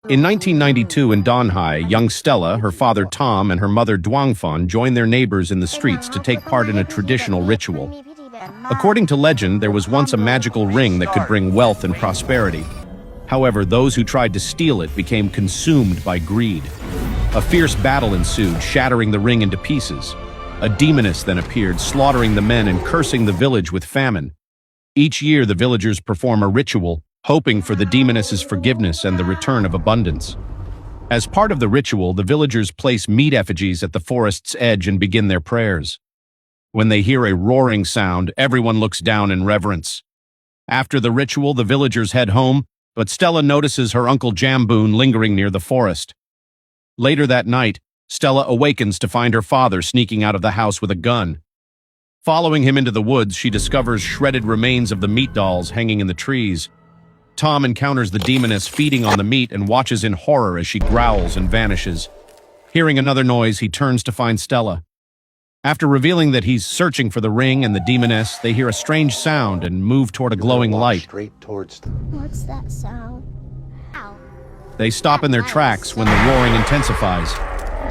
In 1992 in Donghai, young Stella, her father Tom, and her mother Duangfan joined their neighbors in the streets to take part in a traditional ritual. According to legend, there was once a magical ring that could bring wealth and prosperity. However, those who tried to steal it became consumed by greed. A fierce battle ensued, shattering the ring into pieces. A demoness then appeared, slaughtering the men and cursing the village with famine. Each year, the villagers perform a ritual, hoping for the demoness's forgiveness and the return of abundance. As part of the ritual, the villagers place meat effigies at the forest's edge and begin their prayers. When they hear a roaring sound, everyone looks down in reverence. After the ritual, the villagers head home, but Stella notices her uncle Jamboon lingering near the forest. Later that night, Stella awakens to find her father sneaking out of the house with a gun. Following him into the woods, she discovers shredded remains of the meat dolls hanging in the trees. Tom encounters the demoness feeding on the meat and watches in horror as she growls and vanishes. Hearing another noise, he turns to find Stella. After revealing that he's searching for the ring and the demoness, they hear a strange sound and move toward a glowing light. Straight towards them. What's that sound? Ow. They stop in their tracks when the roaring intensifies.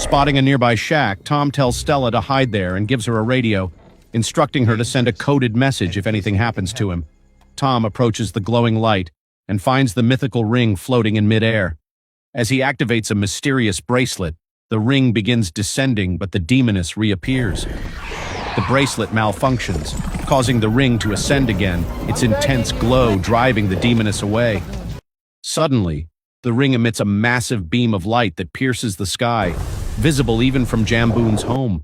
Spotting a nearby shack, Tom tells Stella to hide there and gives her a radio, instructing her to send a coded message if anything happens to him. Tom approaches the glowing light and finds the mythical ring floating in midair. As he activates a mysterious bracelet, the ring begins descending, but the demoness reappears. The bracelet malfunctions, causing the ring to ascend again, its intense glow driving the demoness away. Suddenly, the ring emits a massive beam of light that pierces the sky, visible even from Jamboon's home.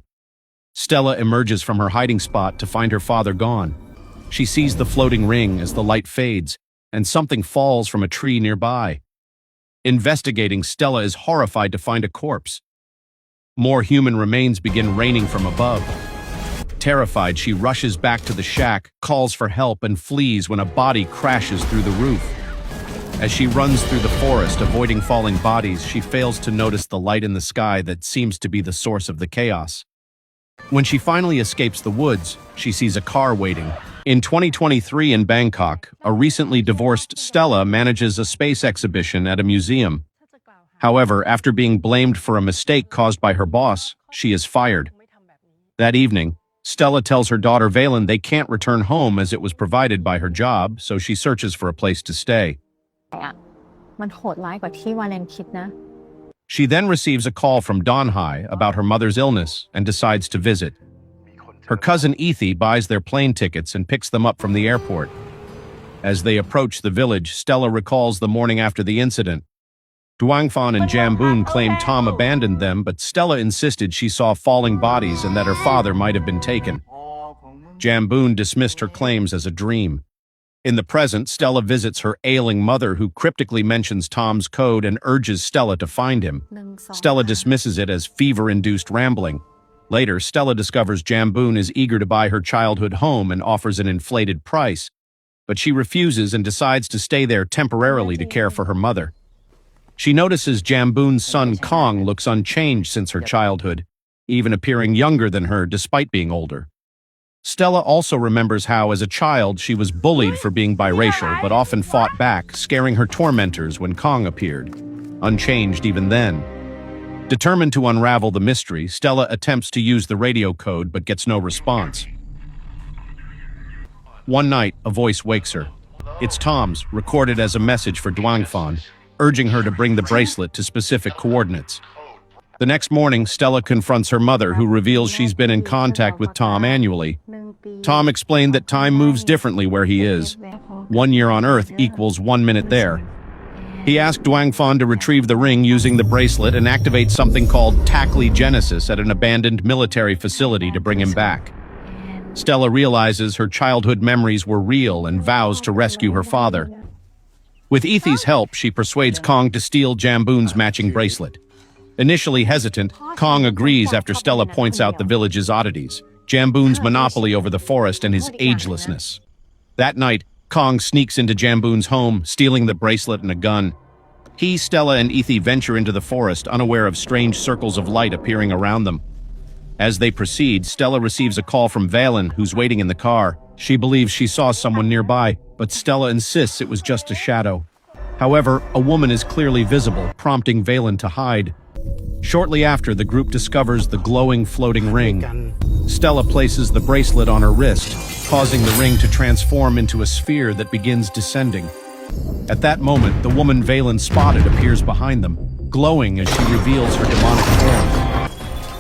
Stella emerges from her hiding spot to find her father gone. She sees the floating ring as the light fades, and something falls from a tree nearby. Investigating, Stella is horrified to find a corpse. More human remains begin raining from above. Terrified, she rushes back to the shack, calls for help, and flees when a body crashes through the roof. As she runs through the forest, avoiding falling bodies, she fails to notice the light in the sky that seems to be the source of the chaos. When she finally escapes the woods, she sees a car waiting. In 2023 in Bangkok, a recently divorced Stella manages a space exhibition at a museum. However, after being blamed for a mistake caused by her boss, she is fired. That evening, Stella tells her daughter Valen they can't return home as it was provided by her job, so she searches for a place to stay. มันโหดร้ายกว่าที่วาเลนคิดนะ She then receives a call from Donghai about her mother's illness and decides to visit. Her cousin Ethi buys their plane tickets and picks them up from the airport. As they approach the village, Stella recalls the morning after the incident. Duangfan and Jamboon claim Tom abandoned them, but Stella insisted she saw falling bodies and that her father might have been taken. Jamboon dismissed her claims as a dream. In the present, Stella visits her ailing mother, who cryptically mentions Tom's code and urges Stella to find him. Stella dismisses it as fever-induced rambling. Later, Stella discovers Jamboon is eager to buy her childhood home and offers an inflated price, but she refuses and decides to stay there temporarily to care for her mother. She notices Jamboon's son Kong looks unchanged since her childhood, even appearing younger than her despite being older. Stella also remembers how, as a child, she was bullied for being biracial, but often fought back, scaring her tormentors when Kong appeared, unchanged even then. Determined to unravel the mystery, Stella attempts to use the radio code but gets no response. One night, a voice wakes her. It's Tom's, recorded as a message for Duangfan, urging her to bring the bracelet to specific coordinates. The next morning, Stella confronts her mother, who reveals she's been in contact with Tom annually. Tom explained that time moves differently where he is. 1 year on Earth equals 1 minute there. He asked Duangfan to retrieve the ring using the bracelet and activate something called Takli Genesis at an abandoned military facility to bring him back. Stella realizes her childhood memories were real and vows to rescue her father. With Ethi's help, she persuades Kong to steal Jamboon's matching bracelet. Initially hesitant, Kong agrees after Stella points out the village's oddities, Jamboon's monopoly over the forest and his agelessness. That night, Kong sneaks into Jamboon's home, stealing the bracelet and a gun. He, Stella, and Ethi venture into the forest, unaware of strange circles of light appearing around them. As they proceed, Stella receives a call from Valen, who's waiting in the car. She believes she saw someone nearby, but Stella insists it was just a shadow. However, a woman is clearly visible, prompting Valen to hide. Shortly after, the group discovers the glowing floating ring. Stella places the bracelet on her wrist, causing the ring to transform into a sphere that begins descending. At that moment, the woman Valen spotted appears behind them, glowing as she reveals her demonic form.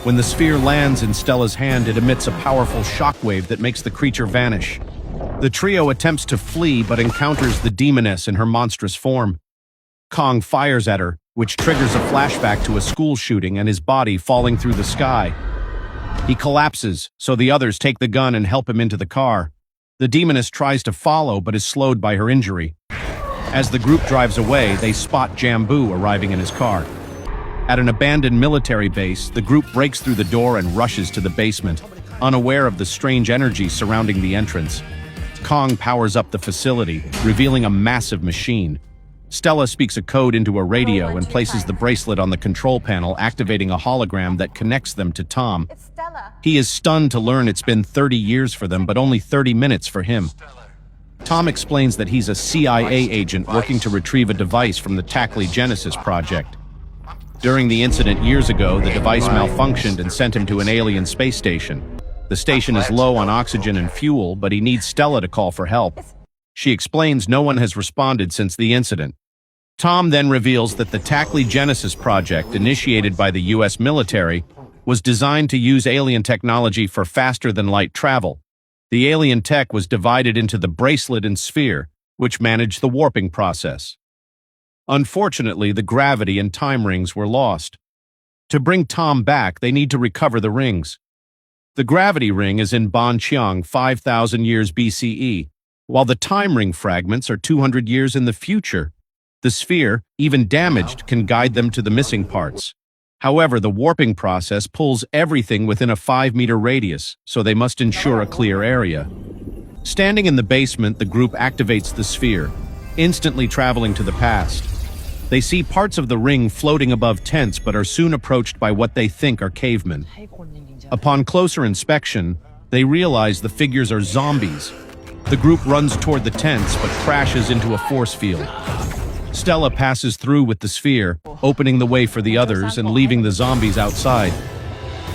When the sphere lands in Stella's hand, it emits a powerful shockwave that makes the creature vanish. The trio attempts to flee but encounters the demoness in her monstrous form. Kong fires at her, which triggers a flashback to a school shooting and his body falling through the sky. He collapses, so the others take the gun and help him into the car. The demoness tries to follow but is slowed by her injury. As the group drives away, they spot Jambu arriving in his car. At an abandoned military base, the group breaks through the door and rushes to the basement, unaware of the strange energy surrounding the entrance. Kong powers up the facility, revealing a massive machine. Stella speaks a code into a radio and places the bracelet on the control panel, activating a hologram that connects them to Tom. It's Stella. He is stunned to learn it's been 30 years for them, but only 30 minutes for him. Tom explains that he's a CIA agent working to retrieve a device from the Tackley Genesis project. During the incident years ago, the device malfunctioned and sent him to an alien space station. The station is low on oxygen and fuel, but he needs Stella to call for help. She explains no one has responded since the incident. Tom then reveals that the Tackley Genesis project, initiated by the US military, was designed to use alien technology for faster-than-light travel. The alien tech was divided into the bracelet and sphere, which managed the warping process. Unfortunately, the gravity and time rings were lost. To bring Tom back, they need to recover the rings. The gravity ring is in Banqiang 5,000 years BCE, while the time ring fragments are 200 years in the future. The sphere, even damaged, can guide them to the missing parts. However, the warping process pulls everything within a 5-meter radius, so they must ensure a clear area. Standing in the basement, the group activates the sphere, instantly traveling to the past. They see parts of the ring floating above tents but are soon approached by what they think are cavemen. Upon closer inspection, they realize the figures are zombies. The group runs toward the tents but crashes into a force field. Stella passes through with the sphere, opening the way for the others and leaving the zombies outside.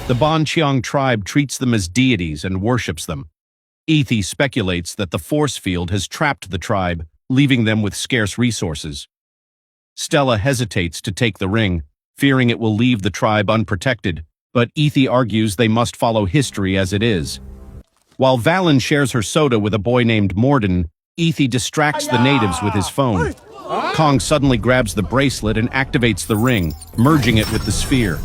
The Banqiang tribe treats them as deities and worships them. Ethi speculates that the force field has trapped the tribe, leaving them with scarce resources. Stella hesitates to take the ring, fearing it will leave the tribe unprotected, but Ethi argues they must follow history as it is. While Valen shares her soda with a boy named Morden, Ethi distracts the natives with his phone. Kong suddenly grabs the bracelet and activates the ring, merging it with the sphere.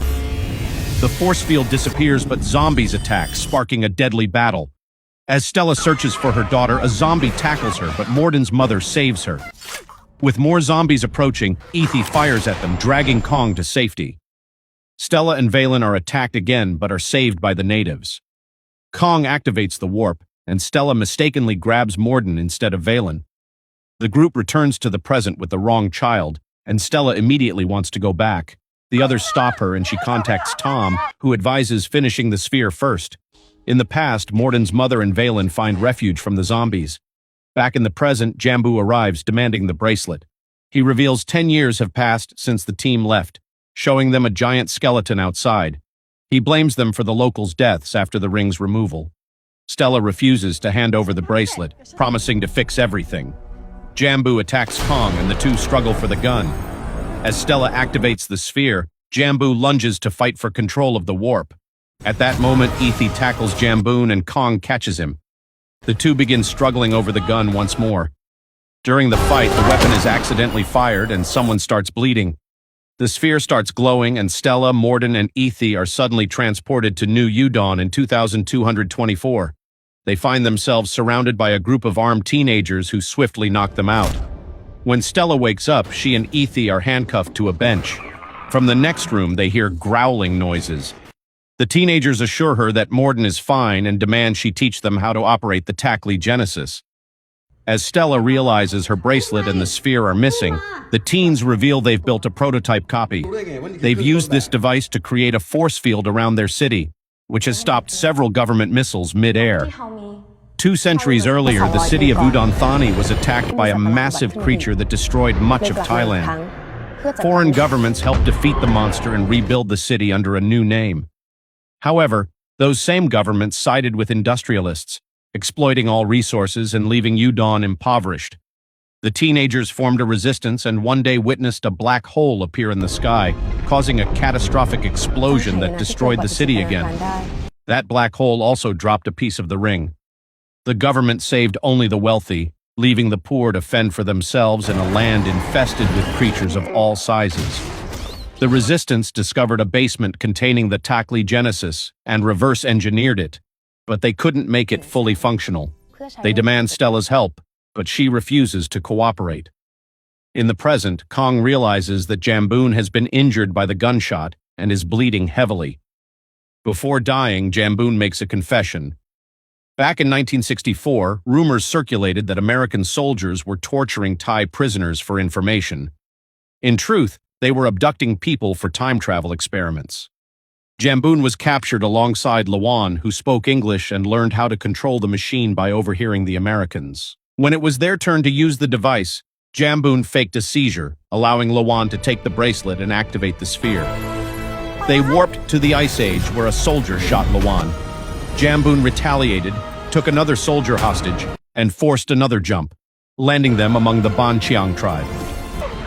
The force field disappears, but zombies attack, sparking a deadly battle. As Stella searches for her daughter, a zombie tackles her, but Morden's mother saves her. With more zombies approaching, Ethi fires at them, dragging Kong to safety. Stella and Valen are attacked again, but are saved by the natives. Kong activates the warp, and Stella mistakenly grabs Morden instead of Valen. The group returns to the present with the wrong child, and Stella immediately wants to go back. The others stop her and she contacts Tom, who advises finishing the sphere first. In the past, Morden's mother and Valen find refuge from the zombies. Back in the present, Jambu arrives demanding the bracelet. He reveals 10 years have passed since the team left, showing them a giant skeleton outside. He blames them for the locals' deaths after the ring's removal. Stella refuses to hand over the bracelet, promising to fix everything. Jambu attacks Kong and the two struggle for the gun. As Stella activates the sphere, Jambu lunges to fight for control of the warp. At that moment, Ethi tackles Jamboon and Kong catches him. The two begin struggling over the gun once more. During the fight, the weapon is accidentally fired and someone starts bleeding. The sphere starts glowing and Stella, Morden, and Ethi are suddenly transported to New Udon in 2224. They find themselves surrounded by a group of armed teenagers who swiftly knock them out. When Stella wakes up, she and Ethi are handcuffed to a bench. From the next room, they hear growling noises. The teenagers assure her that Morden is fine and demand she teach them how to operate the Tackley Genesis. As Stella realizes her bracelet and the sphere are missing, the teens reveal they've built a prototype copy. They've used this device to create a force field around their city, which has stopped several government missiles mid-air. 2 centuries earlier, the city of Udon Thani was attacked by a massive creature that destroyed much of Thailand. Foreign governments helped defeat the monster and rebuild the city under a new name. However, those same governments sided with industrialists, exploiting all resources and leaving Udon impoverished. The teenagers formed a resistance and one day witnessed a black hole appear in the sky, causing a catastrophic explosion that destroyed the city again. That black hole also dropped a piece of the ring. The government saved only the wealthy, leaving the poor to fend for themselves in a land infested with creatures of all sizes. The resistance discovered a basement containing the Takli Genesis and reverse-engineered it, but they couldn't make it fully functional. They demand Stella's help, but she refuses to cooperate. In the present, Kong realizes that Jamboon has been injured by the gunshot and is bleeding heavily. Before dying, Jamboon makes a confession. Back in 1964, rumors circulated that American soldiers were torturing Thai prisoners for information. In truth, they were abducting people for time travel experiments. Jamboon was captured alongside Lawan, who spoke English and learned how to control the machine by overhearing the Americans. When it was their turn to use the device, Jamboon faked a seizure, allowing Lawan to take the bracelet and activate the sphere. They warped to the Ice Age, where a soldier shot Lawan. Jamboon retaliated, took another soldier hostage, and forced another jump, landing them among the Ban Chiang tribe.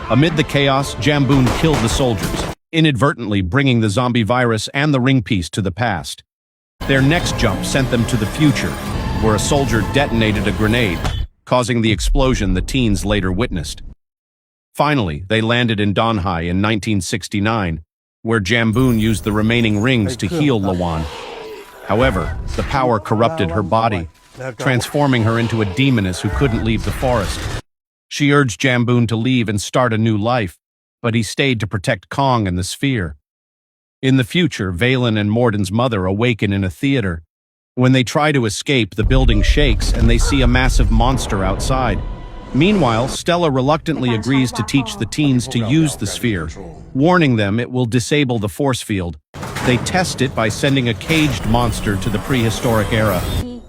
Amid the chaos, Jamboon killed the soldiers, inadvertently bringing the zombie virus and the ring piece to the past. Their next jump sent them to the future, where a soldier detonated a grenade, causing the explosion the teens later witnessed. Finally, they landed in Donghai in 1969, where Jamboon used the remaining rings to heal Lawan. However, the power corrupted her body, transforming her into a demoness who couldn't leave the forest. She urged Jamboon to leave and start a new life, but he stayed to protect Kong and the sphere. In the future, Valen and Morden's mother awaken in a theater. When they try to escape, the building shakes and they see a massive monster outside. Meanwhile, Stella reluctantly agrees to teach the teens to use the sphere, warning them it will disable the force field. They test it by sending a caged monster to the prehistoric era.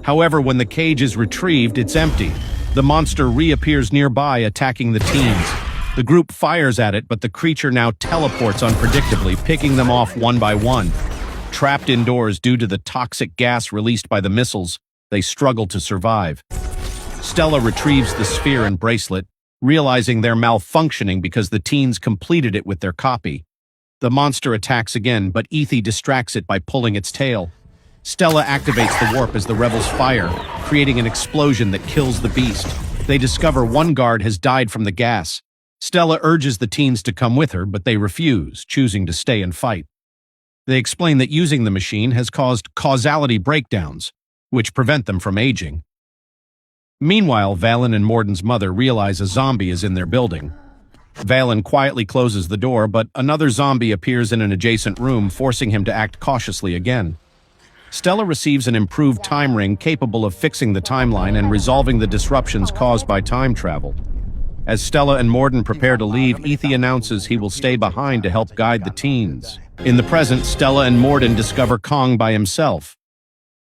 However, when the cage is retrieved, it's empty. The monster reappears nearby, attacking the teens. The group fires at it, but the creature now teleports unpredictably, picking them off one by one. Trapped indoors due to the toxic gas released by the missiles, they struggle to survive. Stella retrieves the sphere and bracelet, realizing they're malfunctioning because the teens completed it with their copy. The monster attacks again, but Ethi distracts it by pulling its tail. Stella activates the warp as the rebels fire, creating an explosion that kills the beast. They discover one guard has died from the gas. Stella urges the teens to come with her, but they refuse, choosing to stay and fight. They explain that using the machine has caused causality breakdowns, which prevent them from aging. Meanwhile, Valen and Morden's mother realize a zombie is in their building. Valen quietly closes the door, but another zombie appears in an adjacent room, forcing him to act cautiously again. Stella receives an improved time ring capable of fixing the timeline and resolving the disruptions caused by time travel. As Stella and Morden prepare to leave, Ethi announces he will stay behind to help guide the teens. In the present, Stella and Morden discover Kong by himself.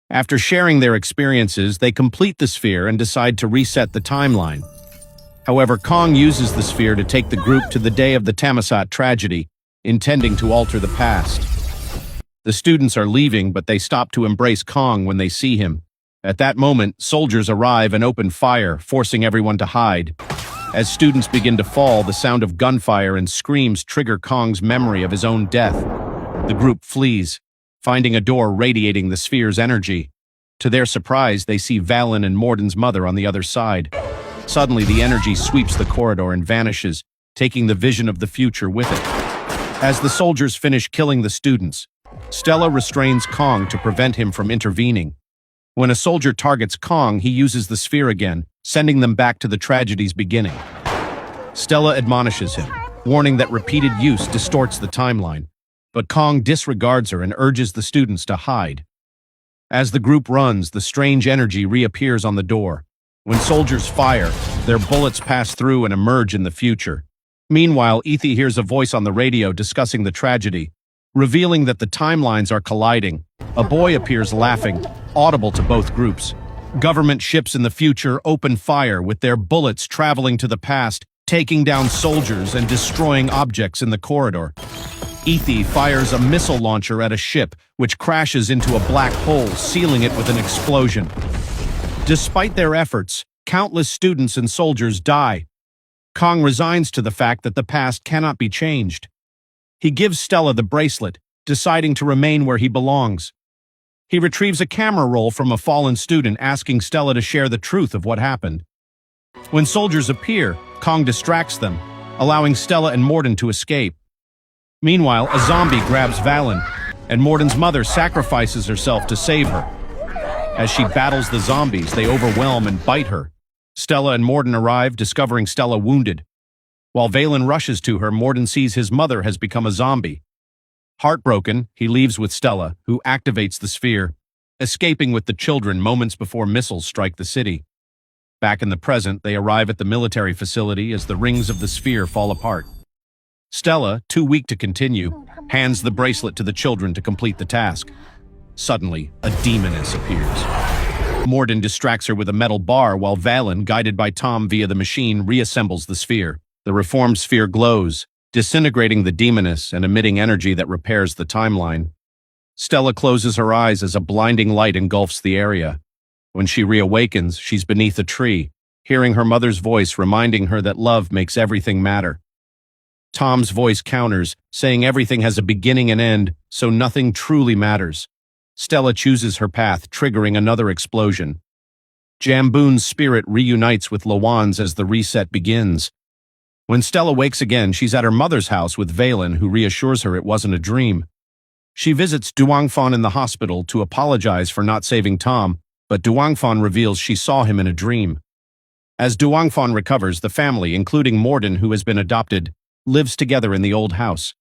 After sharing their experiences, they complete the sphere and decide to reset the timeline. However, Kong uses the sphere to take the group to the day of the Thammasat tragedy, intending to alter the past. The students are leaving, but they stop to embrace Kong when they see him. At that moment, soldiers arrive and open fire, forcing everyone to hide. As students begin to fall, the sound of gunfire and screams trigger Kong's memory of his own death. The group flees, finding a door radiating the sphere's energy. To their surprise, they see Valen and Morden's mother on the other side. Suddenly, the energy sweeps the corridor and vanishes, taking the vision of the future with it. As the soldiers finish killing the students, Stella restrains Kong to prevent him from intervening. When a soldier targets Kong, he uses the sphere again, sending them back to the tragedy's beginning. Stella admonishes him, warning that repeated use distorts the timeline, but Kong disregards her and urges the students to hide. As the group runs, the strange energy reappears on the door. When soldiers fire, their bullets pass through and emerge in the future. Meanwhile, Ethi hears a voice on the radio discussing the tragedy, revealing that the timelines are colliding. A boy appears laughing, audible to both groups. Government ships in the future open fire with their bullets traveling to the past, taking down soldiers and destroying objects in the corridor. Ethe fires a missile launcher at a ship, which crashes into a black hole, sealing it with an explosion. Despite their efforts, countless students and soldiers die. Kong resigns to the fact that the past cannot be changed. He gives Stella the bracelet, deciding to remain where he belongs. He retrieves a camera roll from a fallen student, asking Stella to share the truth of what happened. When soldiers appear, Kong distracts them, allowing Stella and Morden to escape. Meanwhile, a zombie grabs Valen, and Morden's mother sacrifices herself to save her. As she battles the zombies, they overwhelm and bite her. Stella and Morden arrive, discovering Stella wounded. While Valen rushes to her, Morden sees his mother has become a zombie. Heartbroken, he leaves with Stella, who activates the sphere, escaping with the children moments before missiles strike the city. Back in the present, they arrive at the military facility as the rings of the sphere fall apart. Stella, too weak to continue, hands the bracelet to the children to complete the task. Suddenly, a demoness appears. Morden distracts her with a metal bar while Valen, guided by Tom via the machine, reassembles the sphere. The reformed sphere glows, disintegrating the demoness and emitting energy that repairs the timeline. Stella closes her eyes as a blinding light engulfs the area. When she reawakens, she's beneath a tree, hearing her mother's voice reminding her that love makes everything matter. Tom's voice counters, saying everything has a beginning and end, so nothing truly matters. Stella chooses her path, triggering another explosion. Jamboon's spirit reunites with Lawan's as the reset begins. When Stella wakes again, she's at her mother's house with Valen, who reassures her it wasn't a dream. She visits Duangfan in the hospital to apologize for not saving Tom, but Duangfan reveals she saw him in a dream. As Duangfan recovers, the family, including Morden, who has been adopted, lives together in the old house.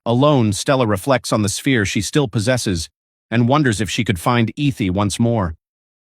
Alone, Stella reflects on the sphere she still possesses and wonders if she could find Ethe once more.